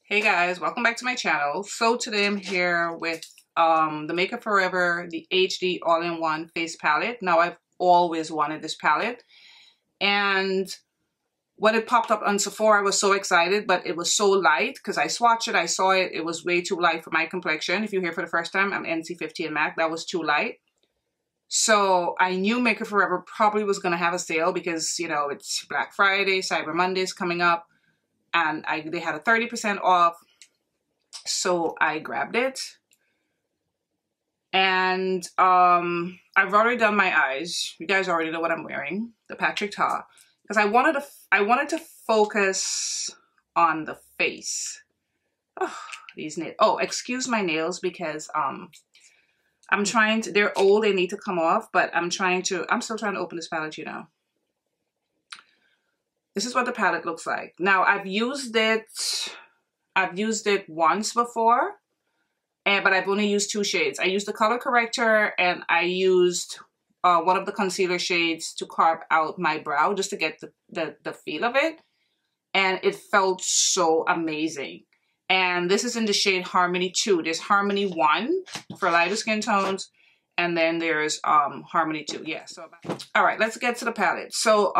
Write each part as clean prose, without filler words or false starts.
Hey guys, welcome back to my channel. So today I'm here with the Makeup Forever, the HD All-in-One Face Palette. Now I've always wanted this palette, and when it popped up on Sephora I was so excited, but it was so light because I swatched it, I saw it, it was way too light for my complexion. If you're here for the first time, I'm NC15 MAC, that was too light. So I knew Makeup Forever probably was going to have a sale because, you know, it's Black Friday, Cyber Monday's coming up. And they had a 30% off, so I grabbed it. And I've already done my eyes. You guys already know what I'm wearing, the Patrick Ta, because I wanted to focus on the face. Oh, these nails. Oh, excuse my nails because I'm trying to. They're old. They need to come off, but I'm still trying to open this palette, you know. This is what the palette looks like. Now I've used it once before, but I've only used two shades. I used the color corrector and I used one of the concealer shades to carve out my brow just to get the feel of it. And it felt so amazing. And this is in the shade Harmony 2. There's Harmony 1 for lighter skin tones. And then there's Harmony 2. Yeah, so all right, let's get to the palette. So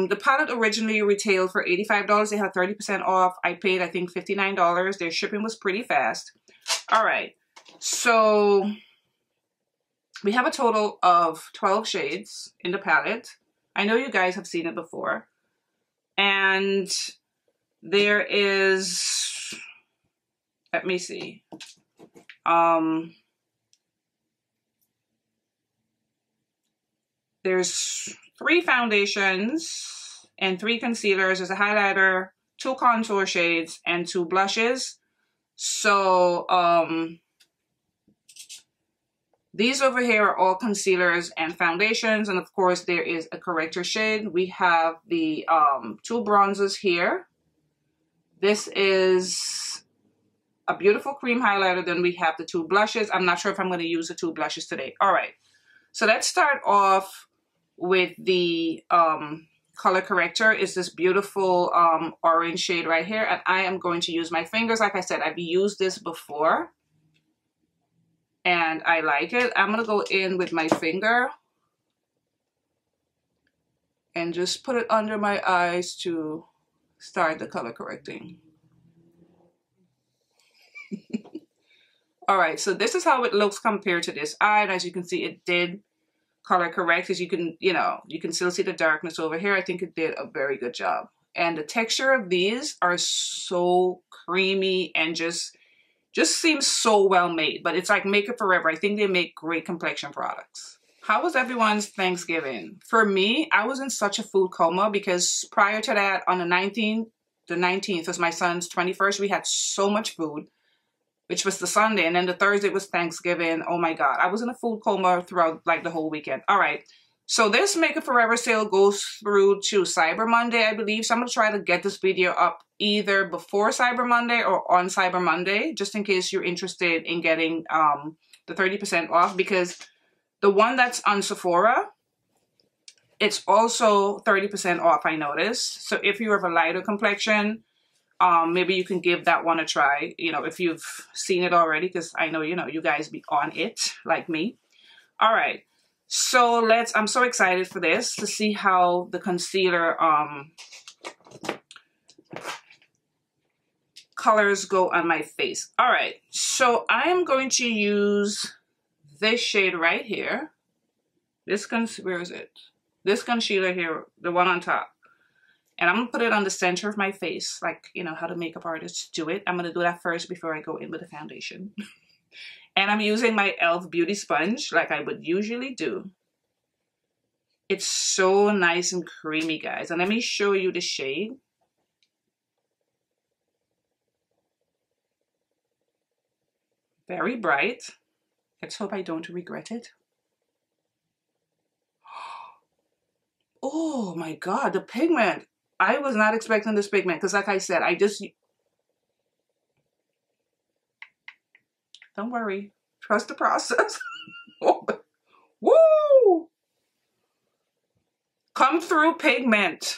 the palette originally retailed for $85. They had 30% off. I paid, I think, $59. Their shipping was pretty fast. All right, so we have a total of 12 shades in the palette. I know you guys have seen it before. And there is, let me see. There's 3 foundations and 3 concealers. There's a highlighter, 2 contour shades, and 2 blushes. So these over here are all concealers and foundations. And of course, there is a corrector shade. We have the 2 bronzers here. This is a beautiful cream highlighter. Then we have the 2 blushes. I'm not sure if I'm going to use the 2 blushes today. All right. So let's start off with the color corrector. Is this beautiful orange shade right here, and I am going to use my fingers. Like I said, I've used this before and I like it. I'm gonna go in with my finger and just put it under my eyes to start the color correcting. All right, so this is how it looks compared to this eye, and as you can see, it did color correct. As you can, you know, you can still see the darkness over here. I think it did a very good job. And the texture of these are so creamy and just seems so well made. But it's like Makeup Forever. I think they make great complexion products. How was everyone's Thanksgiving? For me, I was in such a food coma because prior to that, on the 19th was my son's 21st. We had so much food, which was the Sunday, and then the Thursday was Thanksgiving. Oh my God, I was in a food coma throughout like the whole weekend. All right, so this Makeup Forever sale goes through to Cyber Monday, I believe. So I'm gonna try to get this video up either before Cyber Monday or on Cyber Monday, just in case you're interested in getting the 30% off, because the one that's on Sephora, it's also 30% off, I noticed. So if you have a lighter complexion, maybe you can give that one a try, you know, if you've seen it already, because I know, you know, you guys be on it like me. All right, so I'm so excited for this to see how the concealer colors go on my face. All right, so I am going to use this shade right here. Where is it? This concealer here, the one on top. And I'm going to put it on the center of my face, like, you know, how the makeup artists do it. I'm going to do that first before I go in with the foundation. And I'm using my e.l.f. Beauty Sponge like I would usually do. It's so nice and creamy, guys. And let me show you the shade. Very bright. Let's hope I don't regret it. Oh my God, the pigment. I was not expecting this pigment because, like I said, don't worry. Trust the process. Woo! Come through pigment.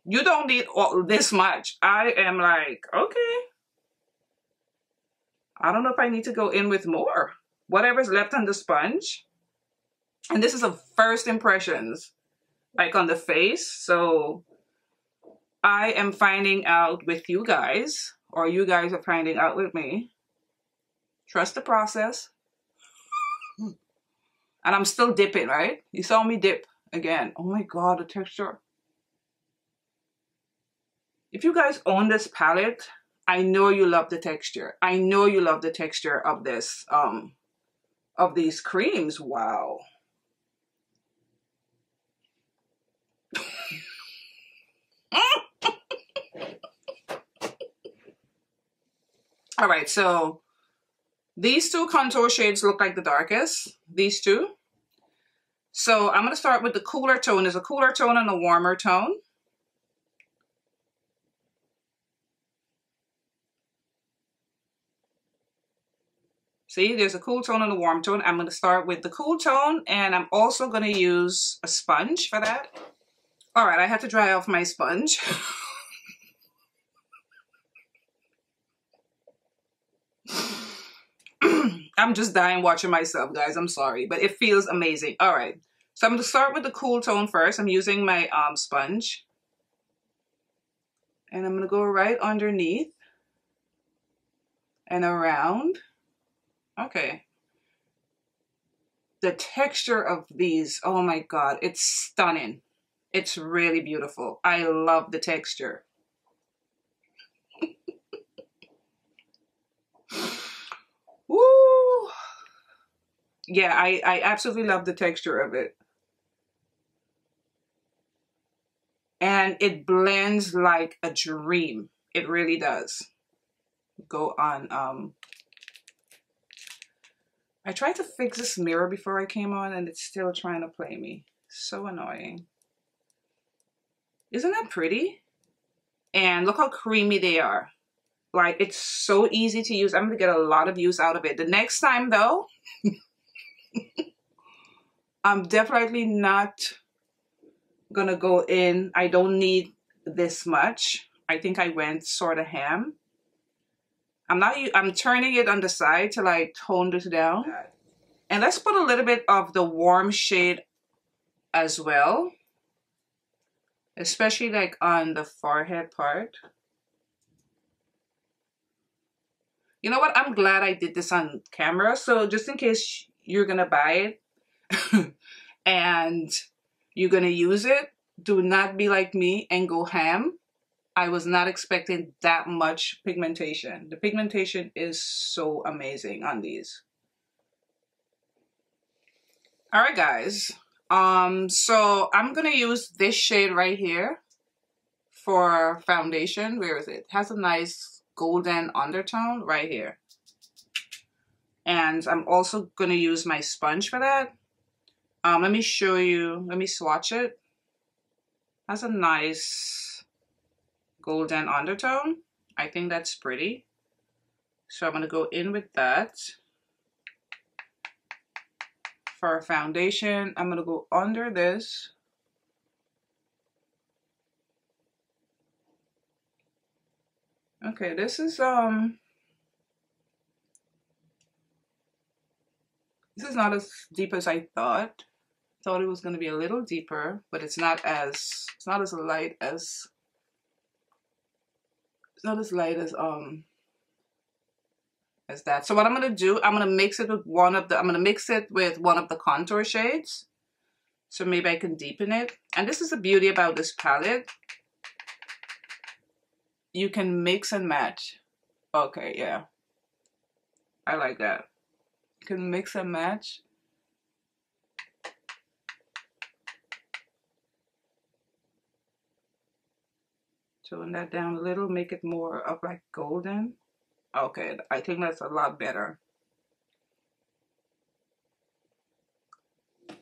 You don't need all this much. I am like, okay. I don't know if I need to go in with more. Whatever's left on the sponge. And this is a first impressions, like on the face. So I am finding out with you guys, or you guys are finding out with me. Trust the process. And I'm still dipping, right? You saw me dip again. Oh my God, the texture. If you guys own this palette, I know you love the texture. I know you love the texture of this, of these creams. Wow. All right, so these two contour shades look like the darkest, these two. So I'm gonna start with the cooler tone. There's a cooler tone and a warmer tone. See, there's a cool tone and a warm tone. I'm gonna start with the cool tone, and I'm also gonna use a sponge for that. All right, I had to dry off my sponge. I'm just dying watching myself, guys. I'm sorry, but it feels amazing. All right, so I'm going to start with the cool tone first. I'm using my sponge. And I'm going to go right underneath and around. Okay. The texture of these, oh my God, it's stunning. It's really beautiful. I love the texture. Woo! Yeah, I absolutely love the texture of it. And it blends like a dream. It really does. Go on. I tried to fix this mirror before I came on and it's still trying to play me. So annoying. Isn't that pretty? And look how creamy they are. Like, it's so easy to use. I'm going to get a lot of use out of it. The next time, though, I'm definitely not going to go in. I don't need this much. I think I went sort of ham. I'm turning it on the side to like tone this down. And let's put a little bit of the warm shade as well. Especially like on the forehead part. You know what? I'm glad I did this on camera. So just in case you're going to buy it and you're going to use it, do not be like me and go ham. I was not expecting that much pigmentation. The pigmentation is so amazing on these. All right, guys. So I'm going to use this shade right here for foundation. Where is it? It has a nice golden undertone right here. And I'm also going to use my sponge for that. Let me show you. Let me swatch it. Has a nice golden undertone. I think that's pretty. So I'm going to go in with that. For foundation, I'm going to go under this. Okay, this is not as deep as I thought. Thought it was going to be a little deeper, but it's not as light as that. So what I'm going to do, I'm going to mix it with one of the contour shades. So maybe I can deepen it. And this is the beauty about this palette. You can mix and match. Okay, yeah. I like that. You can mix and match. Tone that down a little, make it more of like golden. Okay, I think that's a lot better.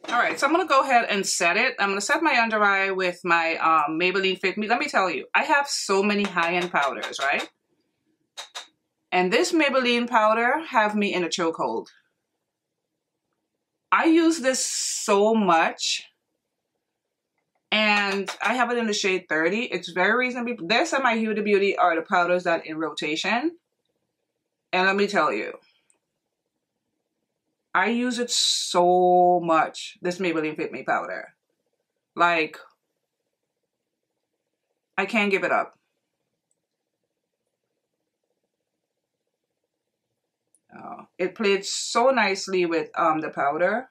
All right, so I'm gonna go ahead and set it. I'm gonna set my under eye with my Maybelline Fit Me. Let me tell you, I have so many high-end powders, right? And this Maybelline powder have me in a chokehold. I use this so much. And I have it in the shade 30. It's very reasonable. This and my Huda Beauty are the powders that in rotation. And let me tell you, I use it so much, this Maybelline Fit Me powder. Like, I can't give it up. It played so nicely with the powder.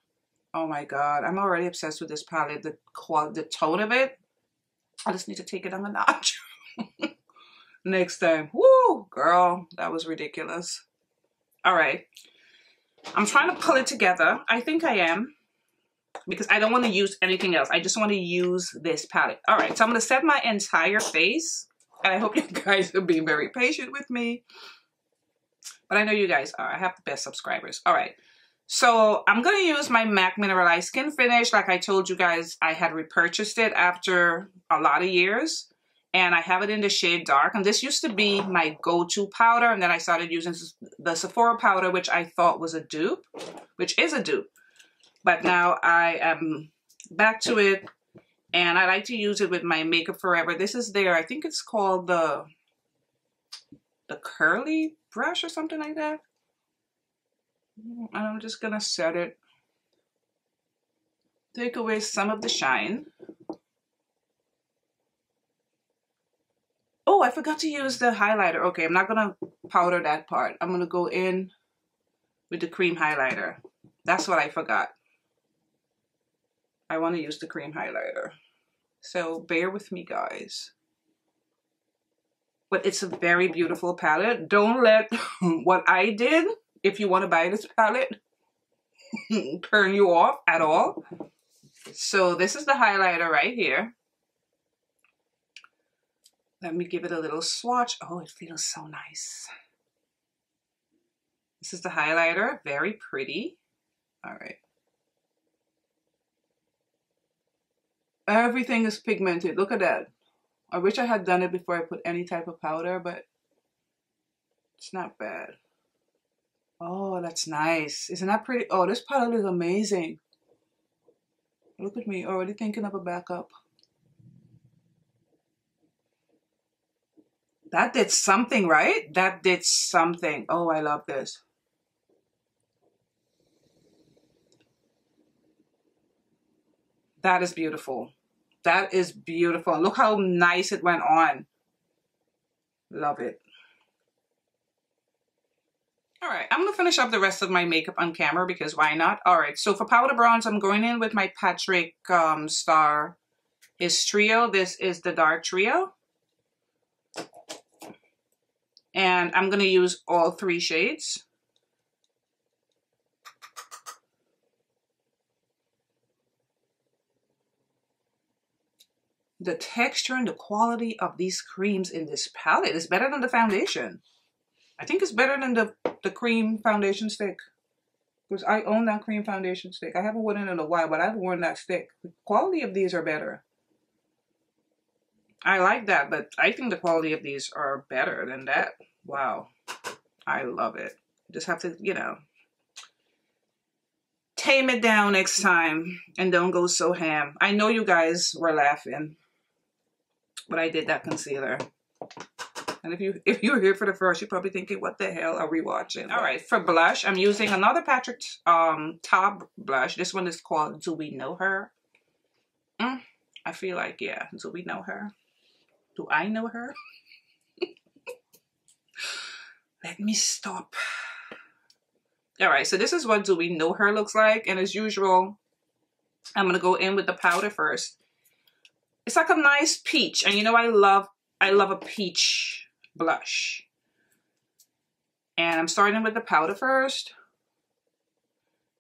Oh my god, I'm already obsessed with this palette. The tone of it, I just need to take it on a notch. Next time. Woo, girl, that was ridiculous. All right, I'm trying to pull it together. I think I am, because I don't want to use anything else. I just want to use this palette. All right, so I'm going to set my entire face, and I hope you guys are being very patient with me. But I know you guys are. I have the best subscribers. All right. So I'm going to use my MAC Mineralized Skin Finish. Like I told you guys, I had repurchased it after a lot of years. And I have it in the shade dark. And this used to be my go-to powder. And then I started using the Sephora powder, which I thought was a dupe. Which is a dupe. But now I am back to it. And I like to use it with my Makeup Forever. This is their, I think it's called the curly brush or something like that. And I'm just gonna set it, take away some of the shine. Oh, I forgot to use the highlighter. Okay, I'm not gonna powder that part. I'm gonna go in with the cream highlighter. That's what I forgot. I want to use the cream highlighter, so bear with me, guys. But it's a very beautiful palette. Don't let what I did, if you want to buy this palette, turn you off at all. So this is the highlighter right here. Let me give it a little swatch. Oh, it feels so nice. This is the highlighter. Very pretty. All right. Everything is pigmented. Look at that. I wish I had done it before I put any type of powder, but it's not bad. Oh, that's nice. Isn't that pretty? Oh, this palette is amazing. Look at me, already thinking of a backup. That did something, right? That did something. Oh, I love this. That is beautiful. That is beautiful. Look how nice it went on. Love it. All right, I'm gonna finish up the rest of my makeup on camera because why not? All right, so for powder bronze, I'm going in with my Patrick Star is Trio. This is the dark trio. And I'm gonna use all 3 shades. The texture and the quality of these creams in this palette is better than the foundation. I think it's better than the cream foundation stick. Because I own that cream foundation stick. I haven't worn it in a while, but I've worn that stick. The quality of these are better. I like that, but I think the quality of these are better than that. Wow. I love it. Just have to, you know, tame it down next time and don't go so ham. I know you guys were laughing, but I did that concealer. And if you were here for the first, you're probably thinking, what the hell are we watching? All right, for blush, I'm using another Patrick Top blush. This one is called Do We Know Her? I feel like, yeah, do we know her? Do I know her? Let me stop. All right, so this is what Do We Know Her looks like. And as usual, I'm going to go in with the powder first. It's like a nice peach. And you know, I love a peach blush. And I'm starting with the powder first.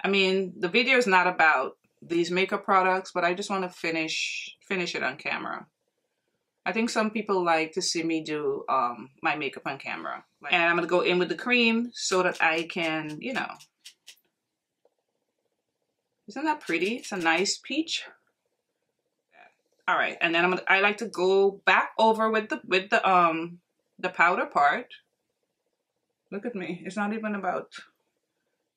I mean, the video is not about these makeup products, but I just want to finish it on camera. I think some people like to see me do my makeup on camera. And I'm going to go in with the cream so that I can, you know. Isn't that pretty? It's a nice peach. All right, and then I like to go back over with the powder part. Look at me. It's not even about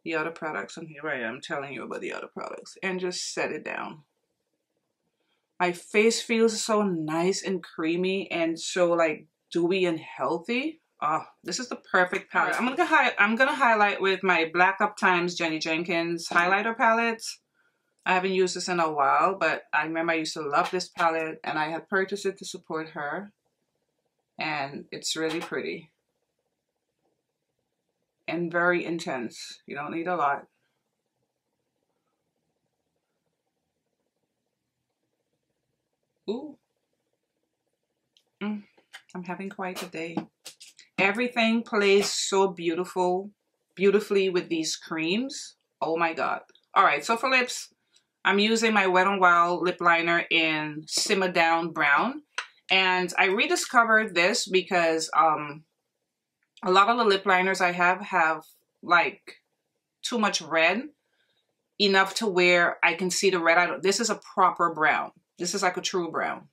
the other products. And here I am telling you about the other products. And just set it down. My face feels so nice and creamy and so like dewy and healthy. Oh, this is the perfect palette. I'm gonna highlight with my Black Up Times Jenny Jenkins highlighter palette. I haven't used this in a while, but I remember I used to love this palette, and I had purchased it to support her. And it's really pretty. And very intense. You don't need a lot. Ooh. I'm having quite a day. Everything plays so beautifully with these creams. Oh my god. Alright, so for lips, I'm using my Wet n Wild lip liner in Simmer Down Brown. And I rediscovered this because a lot of the lip liners I have like too much red, enough to where I can see the red. This is a proper brown. This is like a true brown.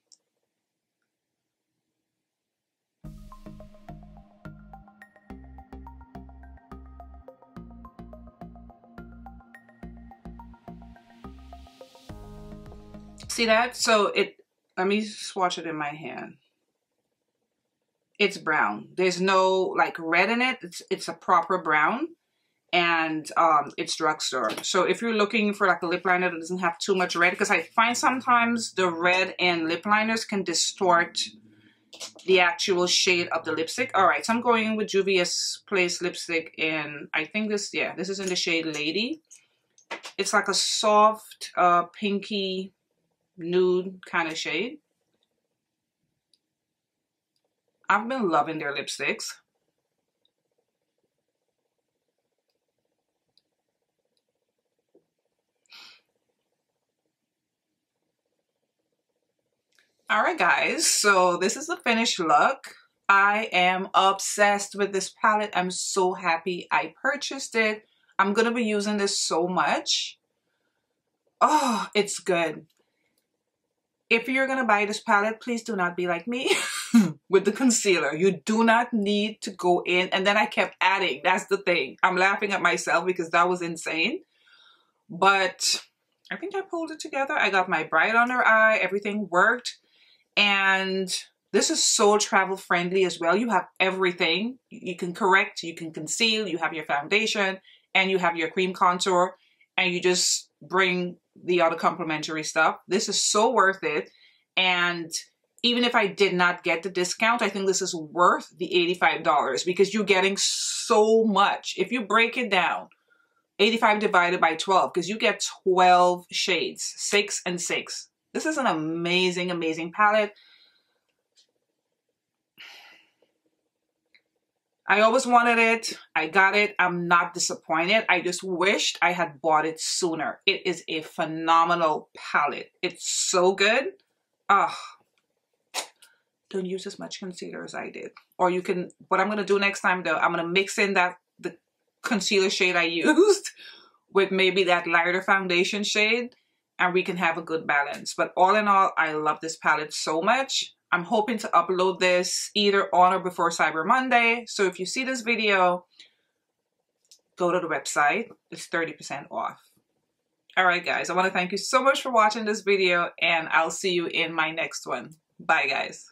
See that? So let me swatch it in my hand. It's brown. There's no like red in it. It's a proper brown, and it's drugstore. So if you're looking for like a lip liner that doesn't have too much red, because I find sometimes the red in lip liners can distort the actual shade of the lipstick. All right, so I'm going in with Juvia's Place lipstick in, I think this is in the shade Lady. It's like a soft pinky nude kind of shade. I've been loving their lipsticks. Alright guys, so this is the finished look. I am obsessed with this palette. I'm so happy I purchased it. I'm gonna be using this so much. Oh, it's good. If you're gonna buy this palette, please do not be like me with the concealer. You do not need to go in. And then I kept adding. That's the thing. I'm laughing at myself because that was insane. But I think I pulled it together. I got my bright under eye. Everything worked. And this is so travel friendly as well. You have everything. You can correct, you can conceal, you have your foundation, and you have your cream contour. And you just bring the other complimentary stuff. This is so worth it. And even if I did not get the discount, I think this is worth the $85 because you're getting so much. If you break it down, 85 divided by 12, because you get 12 shades, 6 and 6. This is an amazing, amazing palette. I always wanted it. I got it. I'm not disappointed. I just wished I had bought it sooner. It is a phenomenal palette. It's so good. Ah, don't use as much concealer as I did. Or you can, what I'm going to do next time though, I'm going to mix in the concealer shade I used with maybe that lighter foundation shade, and we can have a good balance. But all in all, I love this palette so much. I'm hoping to upload this either on or before Cyber Monday. So if you see this video, go to the website. It's 30% off. All right, guys. I want to thank you so much for watching this video, and I'll see you in my next one. Bye, guys.